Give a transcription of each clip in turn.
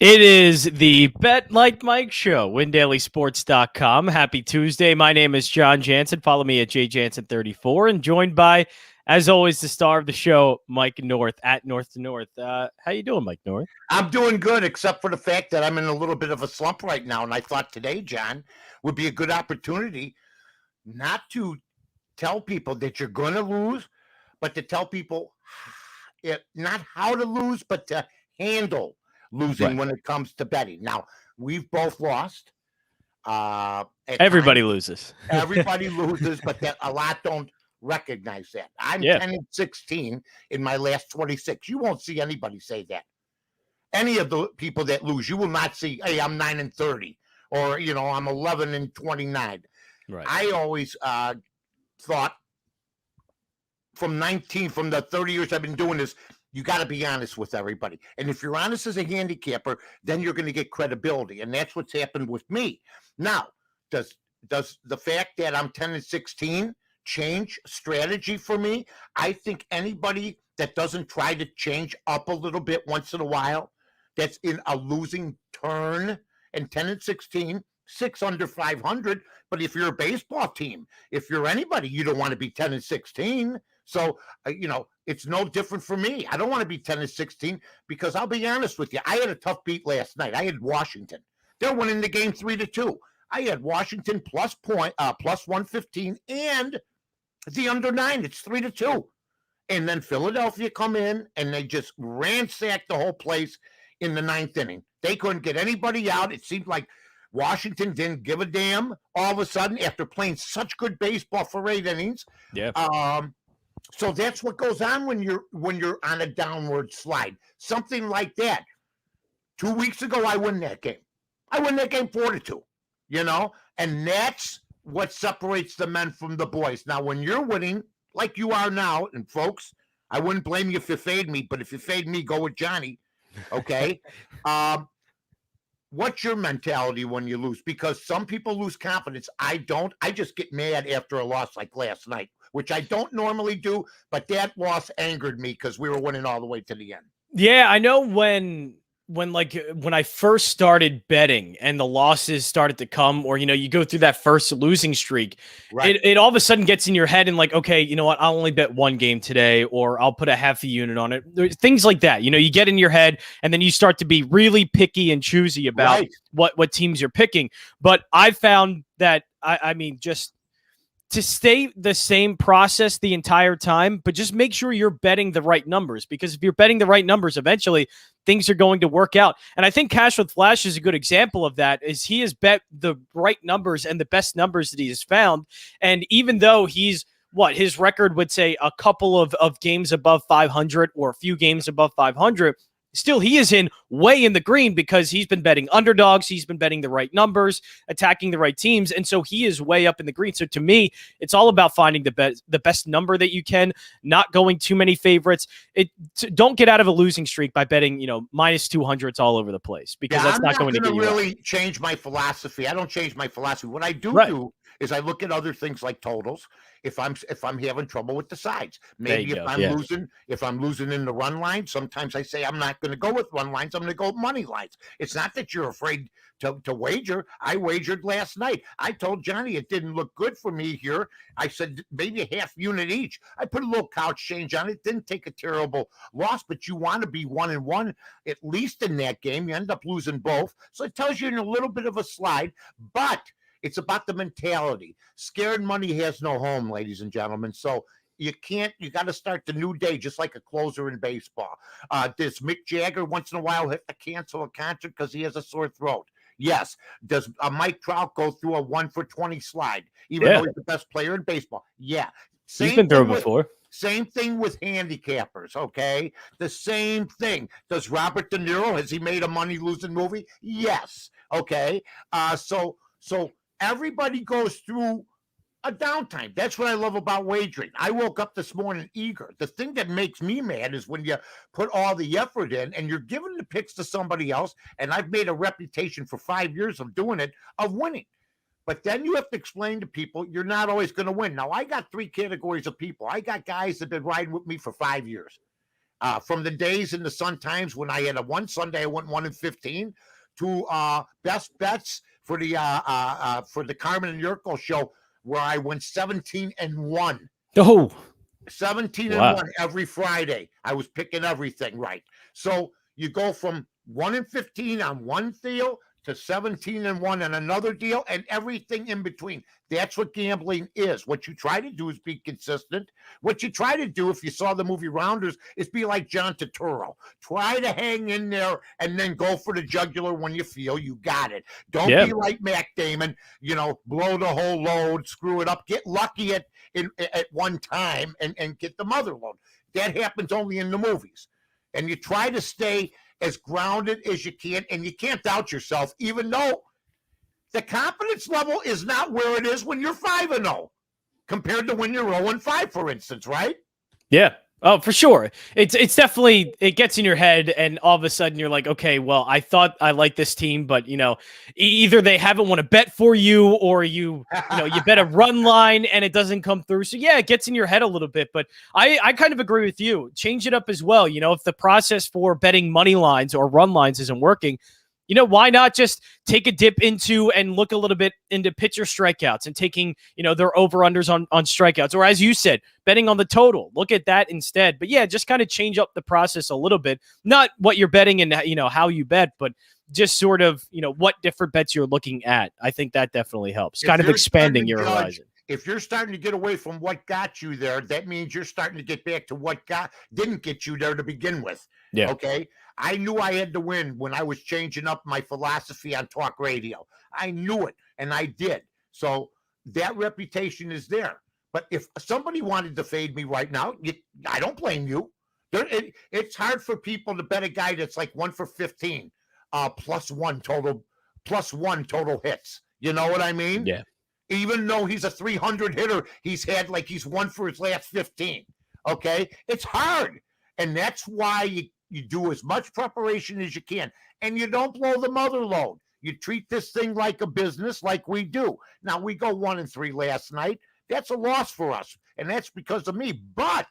It is the Bet Like Mike show, WinDailySports.com. Happy Tuesday. My name is Jon Jansen. Follow me at jjansen34 and joined by, as always, the star of the show, Mike North at North to North. How you doing, Mike North? I'm doing good, except for the fact that I'm in a little bit of a slump right now. And I thought today, John, would be a good opportunity not to tell people that you're going to lose, but to tell people not how to lose, but to handle losing when it comes to betting. Now, we've both lost. Everybody loses. Everybody loses, but a lot don't recognize that. I'm 10-16 in my last 26. You won't see anybody say that. Any of the people that lose, you will not see, hey, I'm 9-30, or, I'm 11-29. Right. I always thought from the 30 years I've been doing this, you got to be honest with everybody. And if you're honest as a handicapper, then you're going to get credibility. And that's what's happened with me. Now, does the fact that I'm 10-16 change strategy for me? I think anybody that doesn't try to change up a little bit once in a while, that's in a losing turn, and 10-16, 6 under 500. But if you're a baseball team, if you're anybody, you don't want to be 10-16. So, it's no different for me. I don't want to be 10-16 because I'll be honest with you. I had a tough beat last night. I had Washington. They're winning the game 3-2. I had Washington plus 115 and the under 9. It's 3-2. And then Philadelphia come in and they just ransacked the whole place in the 9th inning. They couldn't get anybody out. It seemed like Washington didn't give a damn all of a sudden after playing such good baseball for 8 innings. Yeah. So that's what goes on when you're on a downward slide. Something like that. 2 weeks ago, I won that game. I won that game 4-2, and that's what separates the men from the boys. Now, when you're winning like you are now, and folks, I wouldn't blame you if you fade me, but if you fade me, go with Johnny. Okay. What's your mentality when you lose? Because some people lose confidence. I don't. I just get mad after a loss like last night, which I don't normally do, but that loss angered me because we were winning all the way to the end. Yeah, I know when I first started betting and the losses started to come, or you go through that first losing streak, right. it all of a sudden gets in your head and like, okay, you know what, I'll only bet one game today, or I'll put a half a unit on it. There's things like that. You get in your head and then you start to be really picky and choosy about what teams you're picking. But I found that I mean, just to stay the same process the entire time, but just make sure you're betting the right numbers, because if you're betting the right numbers, eventually things are going to work out. And I think Cash with Flash is a good example of that, is he has bet the right numbers and the best numbers that he has found. And even though his record would say a couple of games above 500 or a few games above 500, still, he is way in the green because he's been betting underdogs. He's been betting the right numbers, attacking the right teams. And so he is way up in the green. So to me, it's all about finding the best number that you can, not going too many favorites. Don't get out of a losing streak by betting, minus 200s all over the place, because that's not going to get you really change my philosophy. I don't change my philosophy. What I do is I look at other things like totals. If I'm having trouble with the sides, maybe if I'm losing in the run line, sometimes I say I'm not going to go with run lines. I'm going to go with money lines. It's not that you're afraid to wager. I wagered last night. I told Johnny it didn't look good for me here. I said maybe a half unit each. I put a little couch change on it. Didn't take a terrible loss, but you want to be 1-1 at least in that game. You end up losing both, so it tells you in a little bit of a slide, but it's about the mentality. Scared money has no home, ladies and gentlemen. So you got to start the new day just like a closer in baseball. Does Mick Jagger once in a while have to cancel a concert because he has a sore throat? Yes. Does Mike Trout go through a 1 for 20 slide, even though he's the best player in baseball? Yeah. He's been through it before. Same thing with handicappers, okay? The same thing. Does Robert De Niro, has he made a money-losing movie? Yes, okay? So everybody goes through a downtime. That's what I love about wagering. I woke up this morning eager. The thing that makes me mad is when you put all the effort in and you're giving the picks to somebody else, and I've made a reputation for 5 years of doing it, of winning. But then you have to explain to people you're not always going to win. Now, I got 3 categories of people. I got guys that have been riding with me for 5 years. From the days in the Sun Times when I had one Sunday I went 1-15 to best bets for the Carmen and Yurko show where I went 17-1. Oh, 17-1 every Friday. I was picking everything right. So you go from 1-15 on one deal to 17-1 on another deal, and everything in between. That's what gambling is. What you try to do is be consistent. What you try to do, if you saw the movie Rounders, is be like John Turturro. Try to hang in there and then go for the jugular when you feel you got it. Don't be like Matt Damon, blow the whole load, screw it up, get lucky at one time and get the mother load. That happens only in the movies. And you try to stay as grounded as you can, and you can't doubt yourself, even though the confidence level is not where it is when you're 5-0 compared to when you're 0-5, for instance, right? Yeah. Oh, for sure. It's definitely, it gets in your head, and all of a sudden you're like, okay, well, I thought I liked this team, but either they haven't won a bet for you, or you bet a run line and it doesn't come through. So yeah, it gets in your head a little bit, but I kind of agree with you. Change it up as well. If the process for betting money lines or run lines isn't working, why not just take a dip into and look a little bit into pitcher strikeouts and taking, their over-unders on strikeouts, or as you said, betting on the total. Look at that instead. But yeah, just kind of change up the process a little bit. Not what you're betting and, how you bet, but just sort of, what different bets you're looking at. I think that definitely helps. Kind of expanding your horizon. If you're starting to get away from what got you there, that means you're starting to get back to what didn't get you there to begin with. Yeah. Okay. I knew I had to win when I was changing up my philosophy on talk radio. I knew it, and I did. So that reputation is there. But if somebody wanted to fade me right now, I don't blame you. It's hard for people to bet a guy that's like 1 for 15, plus one total hits. You know what I mean? Yeah. Even though he's a 300 hitter, he's 1 for his last 15. Okay? It's hard. And that's why you do as much preparation as you can. And you don't blow the mother load. You treat this thing like a business, like we do. Now, we go 1-3 last night. That's a loss for us. And that's because of me. But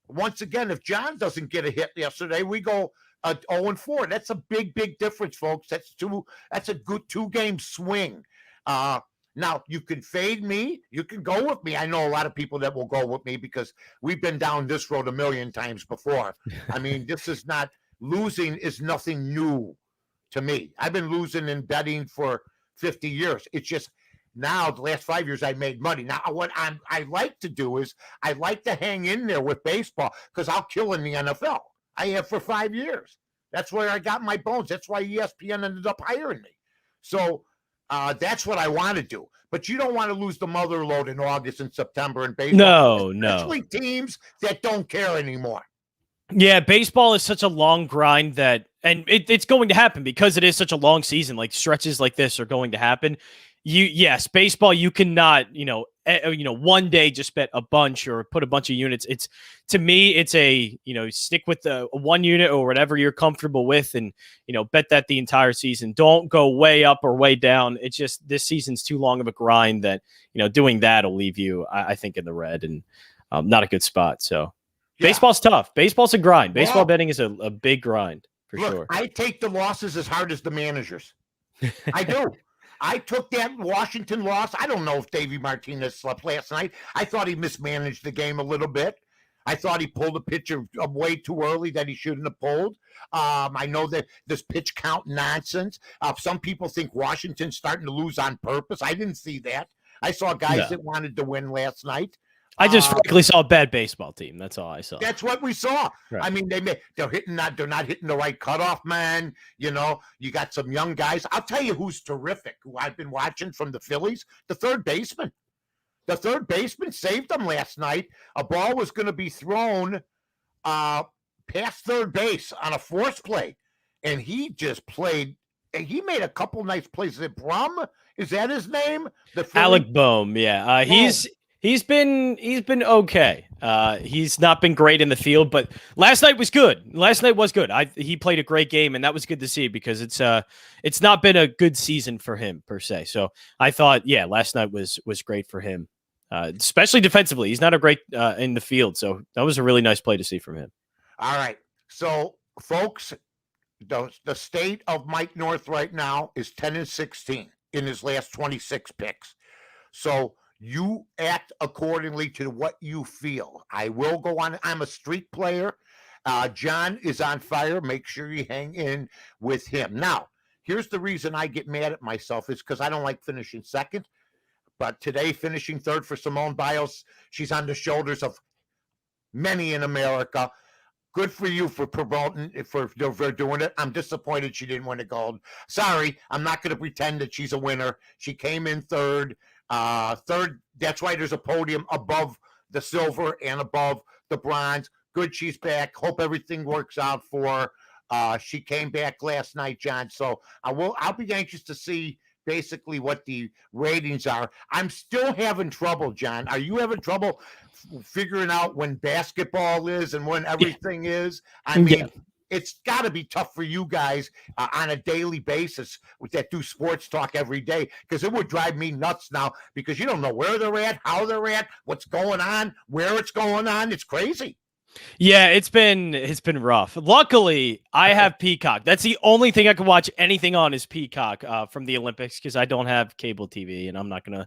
once again, if John doesn't get a hit yesterday, we go 0-4. That's a big, big difference, folks. That's a good 2-game swing. Now, you can fade me. You can go with me. I know a lot of people that will go with me because we've been down this road a million times before. I mean, losing is nothing new to me. I've been losing in betting for 50 years. It's just now the last 5 years I made money. Now, what I like to do is I like to hang in there with baseball because I'll kill in the NFL. I have for 5 years. That's where I got my bones. That's why ESPN ended up hiring me. So, that's what I want to do. But you don't want to lose the mother load in August and September in baseball. No. Especially teams that don't care anymore. Yeah, baseball is such a long grind and it's going to happen because it is such a long season. Like stretches like this are going to happen. Yes, baseball, you cannot, one day just bet a bunch or put a bunch of units. To me, it's stick with the one unit or whatever you're comfortable with and, bet that the entire season. Don't go way up or way down. It's just this season's too long of a grind that, doing that will leave you, I think, in the red and not a good spot. So baseball's tough. Baseball's a grind. Baseball betting is a big grind for sure. I take the losses as hard as the managers. I do. I took that Washington loss. I don't know if Davey Martinez slept last night. I thought he mismanaged the game a little bit. I thought he pulled a pitcher way too early that he shouldn't have pulled. I know that this pitch count nonsense. Some people think Washington's starting to lose on purpose. I didn't see that. I saw guys that wanted to win last night. I just frankly saw a bad baseball team. That's all I saw. That's what we saw. Right. I mean, they're not hitting the right cutoff, man. You got some young guys. I'll tell you who's terrific, who I've been watching from the Phillies, the third baseman. The third baseman saved them last night. A ball was going to be thrown past third base on a force play, and he just played. And he made a couple nice plays. Is it Brum? Is that his name? Alec Boehm. Yeah, He's been okay. He's not been great in the field, but last night was good. He played a great game, and that was good to see because it's not been a good season for him per se. So I thought, last night was great for him. especially defensively. He's not a great in the field, so that was a really nice play to see from him. All right. So, folks, the state of Mike North right now is 10-16 in his last 26 picks. So you act accordingly to what you feel. I will go on. I'm a streak player. John is on fire. Make sure you hang in with him. Now, here's the reason I get mad at myself is because I don't like finishing second. But today, finishing third for Simone Biles, she's on the shoulders of many in America. Good for you for promoting, for doing it. I'm disappointed she didn't win a gold. Sorry, I'm not going to pretend that she's a winner. She came in third. Third, that's why there's a podium above the silver and above the bronze. Good, she's back. Hope everything works out for her. She came back last night, John. So I'll be anxious to see basically what the ratings are. I'm still having trouble, John. Are you having trouble figuring out when basketball is and when everything is? I mean, it's got to be tough for you guys on a daily basis that do sports talk every day, because it would drive me nuts now because you don't know where they're at, how they're at, what's going on, where it's going on. It's crazy. Yeah, it's been rough. Luckily, I have Peacock. That's the only thing I can watch anything on is Peacock from the Olympics, because I don't have cable TV and I'm not gonna,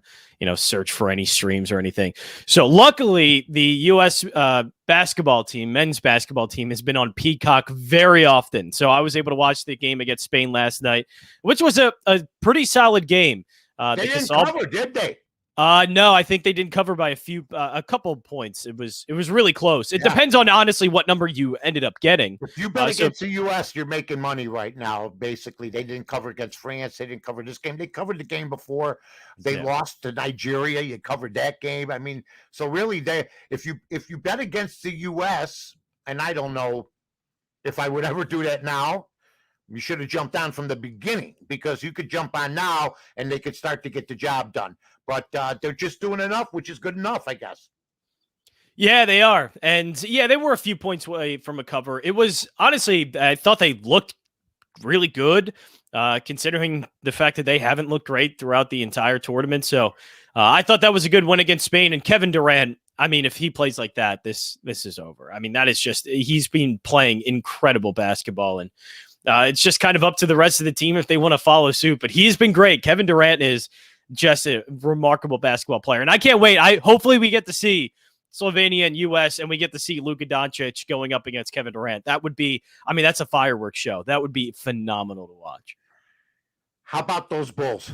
search for any streams or anything. So luckily, the U.S. basketball team, men's basketball team, has been on Peacock very often. So I was able to watch the game against Spain last night, which was a pretty solid game. They didn't cover, did they? No, I think they didn't cover by a couple of points. It was really close. It depends on honestly what number you ended up getting. If you bet against the U.S., you're making money right now. Basically, they didn't cover against France. They didn't cover this game. They covered the game before. They lost to Nigeria. You covered that game. I mean, so really, if you bet against the U.S., and I don't know if I would ever do that now. You should have jumped on from the beginning, because you could jump on now and they could start to get the job done. But they're just doing enough, which is good enough, I guess. Yeah, they are. And yeah, they were a few points away from a cover. It was, honestly, I thought they looked really good, considering the fact that they haven't looked great throughout the entire tournament. So I thought that was a good win against Spain. And Kevin Durant, I mean, if he plays like that, this is over. I mean, that is just, he's been playing incredible basketball, and it's just kind of up to the rest of the team if they want to follow suit. But he's been great. Kevin Durant is just a remarkable basketball player. And I can't wait. Hopefully we get to see Slovenia and U.S., and we get to see Luka Doncic going up against Kevin Durant. That would be, I mean, that's a fireworks show. That would be phenomenal to watch. How about those Bulls?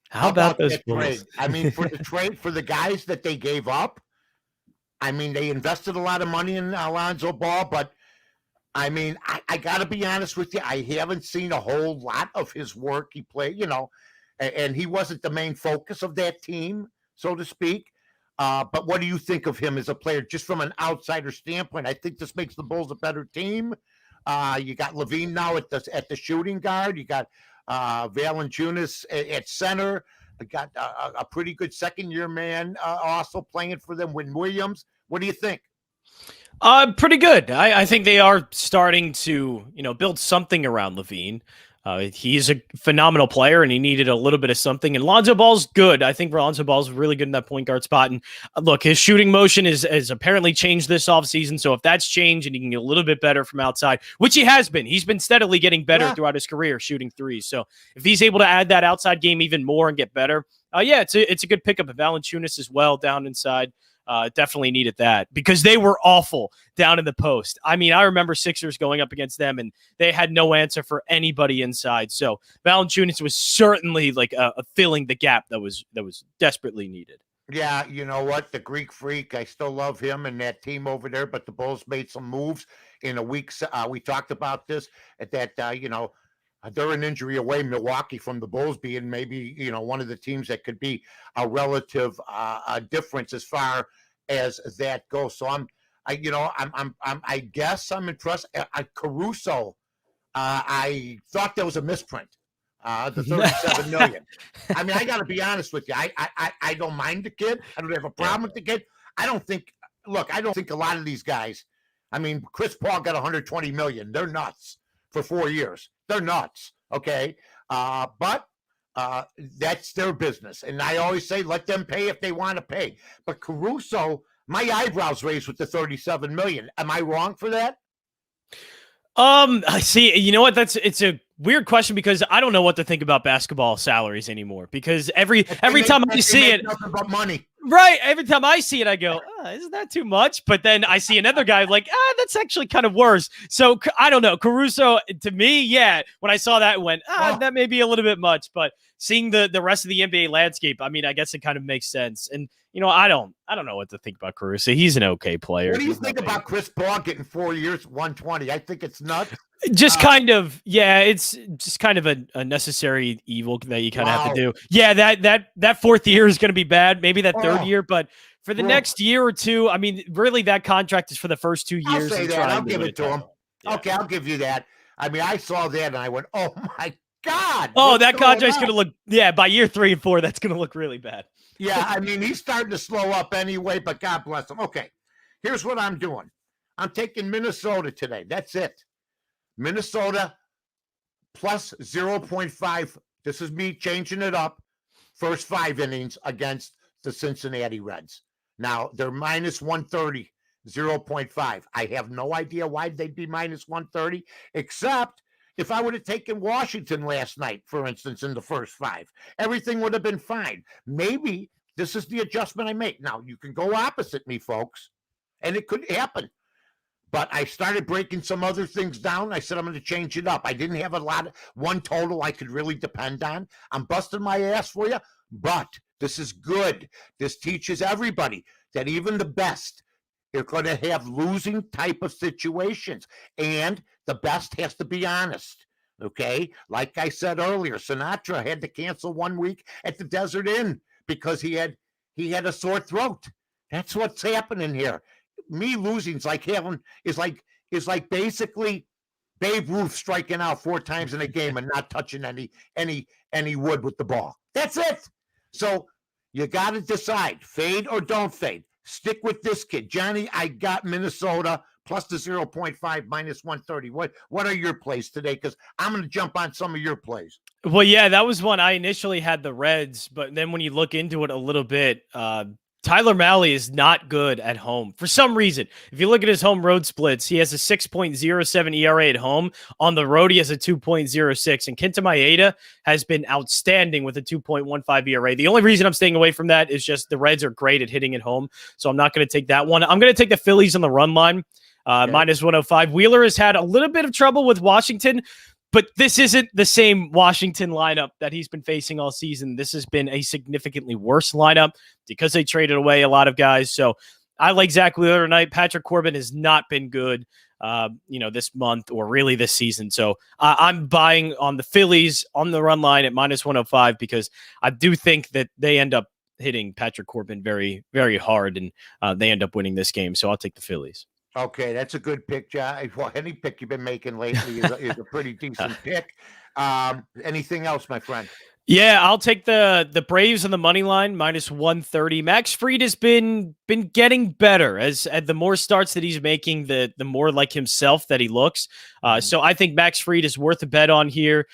How about those Bulls? Trade? I mean, for the trade, for the guys that they gave up, I mean, they invested a lot of money in Alonzo Ball, but I mean, I got to be honest with you. I haven't seen a whole lot of his work. He played, and he wasn't the main focus of that team, so to speak. But what do you think of him as a player, just from an outsider standpoint? I think this makes the Bulls a better team. You got Levine now at the shooting guard. You got Valanciunas at center. You got a pretty good second-year man also playing for them, Wynn Williams. What do you think? Pretty good. I think they are starting to, build something around Levine. He's a phenomenal player, and he needed a little bit of something. And Lonzo Ball's good. I think Lonzo Ball's really good in that point guard spot. And look, his shooting motion is apparently changed this offseason. So if that's changed and he can get a little bit better from outside, which he has been, he's been steadily getting better throughout his career shooting threes. So if he's able to add that outside game even more and get better, it's a good pickup. Of Valanciunas as well down inside. Definitely needed that, because they were awful down in the post. I mean, I remember Sixers going up against them, and they had no answer for anybody inside. So Valanciunas was certainly like filling the gap that was desperately needed. Yeah, you know what? The Greek Freak, I still love him and that team over there, but the Bulls made some moves in a week. We talked about this at that, they're an injury away, Milwaukee, from the Bulls being maybe, one of the teams that could be a relative difference as far as that goes. So I guess I'm impressed. Caruso, I thought there was a misprint. The 37 million. I mean, I got to be honest with you. I don't mind the kid. I don't have a problem with the kid. I don't think a lot of these guys, I mean, Chris Paul got 120 million. They're nuts for 4 years. They're nuts. Okay. But That's their business. And I always say, let them pay if they want to pay. But Caruso, my eyebrows raised with the 37 million. Am I wrong for that? I see. You know what? It's a weird question because I don't know what to think about basketball salaries anymore. Because every time I see it, nothing but money. Right. Every time I see it, I go, isn't that too much? But then I see another guy like, that's actually kind of worse. So I don't know. Caruso, to me, yeah, when I saw that, it went, that may be a little bit much. But seeing the rest of the NBA landscape, I mean, I guess it kind of makes sense. And, I don't know what to think about Caruso. He's an okay player. What do you think about Chris Paul getting 4 years, 120? I think it's nuts. Just kind of, yeah, it's just kind of a necessary evil that you kind of have to do. Yeah, that fourth year is going to be bad. Maybe that third year, but for the next year or two, I mean, really, that contract is for the first 2 years. I'll say that. I'll give it to him. Yeah. Okay, I'll give you that. I mean, I saw that and I went, oh my God. Oh, that contract's going to look, by year 3 and 4, that's going to look really bad. Yeah, I mean, he's starting to slow up anyway, but God bless him. Okay, here's what I'm doing. I'm taking Minnesota today. That's it. Minnesota plus 0.5. This is me changing it up. First 5 innings against the Cincinnati Reds. Now, they're minus 130, 0.5. I have no idea why they'd be minus 130, except if I would have taken Washington last night, for instance, in the first 5. Everything would have been fine. Maybe this is the adjustment I make. Now, you can go opposite me, folks, and it could happen. But I started breaking some other things down. I said, I'm going to change it up. I didn't have one total I could really depend on. I'm busting my ass for you, but this is good. This teaches everybody that even the best are going to have losing type of situations. And the best has to be honest. Okay? Like I said earlier, Sinatra had to cancel 1 week at the Desert Inn because he had a sore throat. That's what's happening here. Me losing is like basically Babe Ruth striking out 4 times in a game and not touching any wood with the ball. That's it. So you got to decide, fade or don't fade. Stick with this kid, Johnny. I got Minnesota plus the 0.5 minus 130. What are your plays today? Because I'm going to jump on some of your plays. Well, yeah, that was one. I initially had the Reds, but then when you look into it a little bit, Tyler Mahle is not good at home for some reason. If you look at his home road splits, he has a 6.07 ERA at home. On the road, he has a 2.06. And Kenta Maeda has been outstanding with a 2.15 ERA. The only reason I'm staying away from that is just the Reds are great at hitting at home. So I'm not going to take that one. I'm going to take the Phillies on the run line, minus 105. Wheeler has had a little bit of trouble with Washington, but this isn't the same Washington lineup that he's been facing all season. This has been a significantly worse lineup because they traded away a lot of guys. So I like Zach Wheeler tonight. Patrick Corbin has not been good, this month or really this season. So I'm buying on the Phillies on the run line at minus 105 because I do think that they end up hitting Patrick Corbin very, very hard and they end up winning this game. So I'll take the Phillies. Okay, that's a good pick, John. Well, any pick you've been making lately is a pretty decent pick. Anything else, my friend? Yeah, I'll take the Braves on the money line, minus 130. Max Fried has been getting better as the more starts that he's making, the more like himself that he looks. So I think Max Fried is worth a bet on here.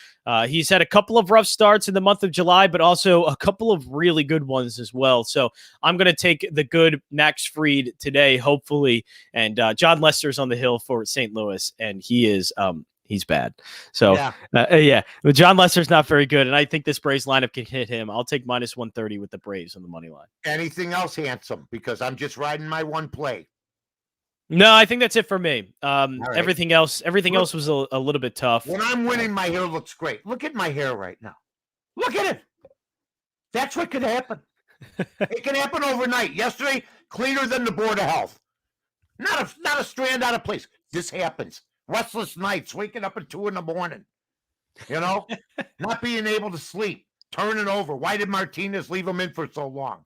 He's had a couple of rough starts in the month of July, but also a couple of really good ones as well. So I'm going to take the good Max Fried today, hopefully. And John Lester's on the hill for St. Louis, and he is he's bad. So yeah. But John Lester's not very good, and I think this Braves lineup can hit him. I'll take minus 130 with the Braves on the money line. Anything else, handsome? Because I'm just riding my one play. No, I think that's it for me. Right. Everything else was a little bit tough. When I'm winning, my hair looks great. Look at my hair right now. Look at it. That's what could happen. It can happen overnight. Yesterday, cleaner than the Board of Health. Not a strand out of place. This happens. Restless nights, waking up at 2 a.m. Not being able to sleep, turning over. Why did Martinez leave him in for so long?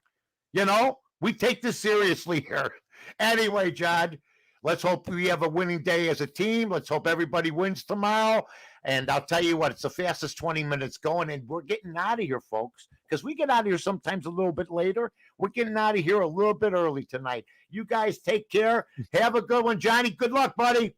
We take this seriously here. Anyway, John, let's hope we have a winning day as a team. Let's hope everybody wins tomorrow. And I'll tell you what, it's the fastest 20 minutes going, and we're getting out of here, folks, because we get out of here sometimes a little bit later. We're getting out of here a little bit early tonight. You guys take care. Have a good one, Johnny. Good luck, buddy.